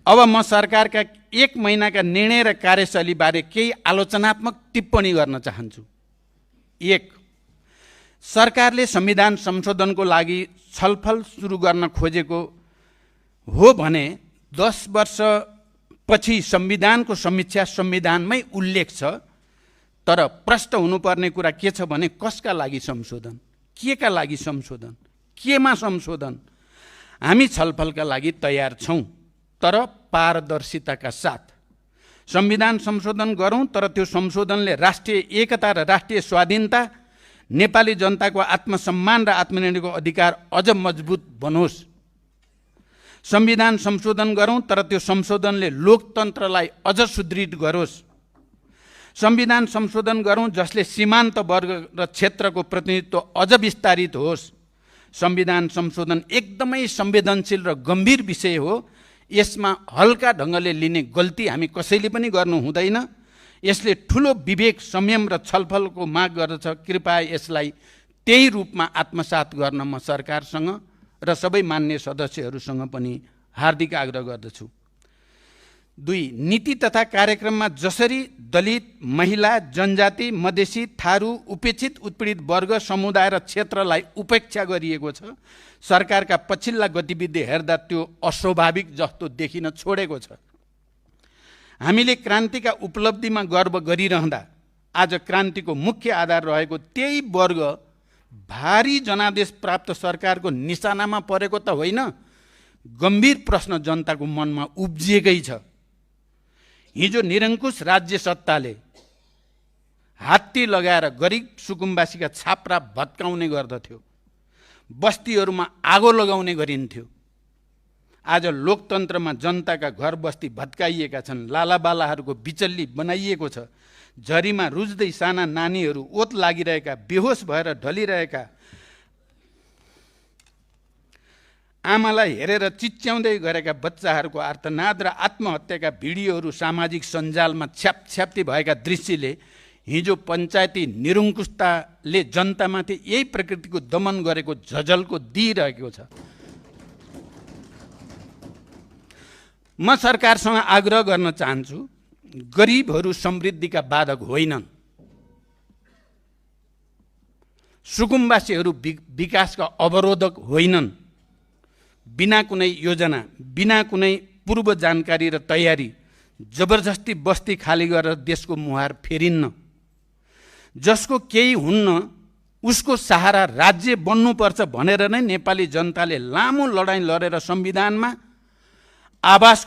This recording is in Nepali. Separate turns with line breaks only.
अब म सरकारका 1 महिनाका निर्णय र कार्यशैलीबारे केही आलोचनात्मक टिप्पणी गर्न चाहन्छु। 1, सरकारले संविधान संशोधनको लागि छलफल सुरु गर्न खोजेको हो भने 10 वर्षपछि संविधानको समीक्षा संविधानमै उल्लेख छ। तर प्रश्न हुनुपर्ने कुरा के छ भने कसका लागि संशोधन, केका लागि संशोधन, केमा संशोधन? हामी छलफलका लागि तयार छौँ, तर पारदर्शिताका साथ। संविधान संशोधन गरौँ, तर त्यो संशोधनले राष्ट्रिय एकता र राष्ट्रिय स्वाधीनता, नेपाली जनताको आत्मसम्मान र आत्मनिर्णयको अधिकार अझ मजबुत बनोस्। संविधान संशोधन गरौँ, तर त्यो संशोधनले लोकतन्त्रलाई अझ सुदृढ गरोस्। संविधान संशोधन गरौँ जसले सीमान्त वर्ग र क्षेत्रको प्रतिनिधित्व अझ विस्तारित होस्। संविधान संशोधन एकदमै संवेदनशील र गम्भीर विषय हो। यसमा हल्का ढङ्गले लिने गल्ती हामी कसैले पनि गर्नु हुँदैन। यसले ठुलो विवेक, संयम र छलफलको माग गर्दछ। कृपया यसलाई त्यही रूपमा आत्मसात गर्न म सरकारसँग र सबै मान्य सदस्यहरूसँग पनि हार्दिक आग्रह गर्दछु। 2, नीति तथा कार्यक्रममा जसरी दलित, महिला, जनजाति, मधेसी, थारू, उपेक्षित उत्पीडित वर्ग, समुदाय र क्षेत्रलाई उपेक्षा गरिएको छ, सरकारका पछिल्ला गतिविधि हेर्दा त्यो अस्वाभाविक जस्तो देखिन छोडेको छ। हामीले क्रान्तिका उपलब्धिमा गर्व गरिरहँदा आज क्रान्तिको मुख्य आधार रहेको त्यही वर्ग भारी जनादेश प्राप्त सरकारको निशानामा परेको त होइन। गम्भीर प्रश्न जनताको मनमा उब्जिएकै छ। हिजो निरङ्कुश राज्य सत्ताले हात्ती लगाएर गरिब सुकुम्बासीका छाप्रा भत्काउने गर्दथ्यो, बस्तीहरूमा आगो लगाउने गरिन्थ्यो। आज लोकतन्त्रमा जनताका घर बस्ती भत्काइएका छन्, लालाबालाहरूको बिचल्ली बनाइएको छ। झरीमा रुज्दै साना नानीहरू, ओत लागिरहेका, बेहोस भएर ढलिरहेका आमालाई हेरेर चिच्याउँदै गरेका बच्चाहरूको आर्तनाद र आत्महत्याका भिडियोहरू सामाजिक सञ्जालमा छ्यापछ्याप्ती भएका दृश्यले हिजो पञ्चायती निरङ्कुशताले जनतामाथि यही प्रकृतिको दमन गरेको झझल्को दिइरहेको छ। म सरकारसँग आग्रह गर्न चाहन्छु, गरिबहरू समृद्धिका बाधक होइनन्। सुकुम्बासीहरू विकासका अवरोधक होइनन्। बिना कुनै योजना, बिना कुनै पूर्व जानकारी र तयारी जबरजस्ती बस्ती खाली गरेर देशको मुहार फेरिन्न। जसको केही हुन्न उसको सहारा राज्य बन्नुपर्छ भनेर नै नेपाली जनताले लामो लडाईँ लडेर संविधानमा आवासको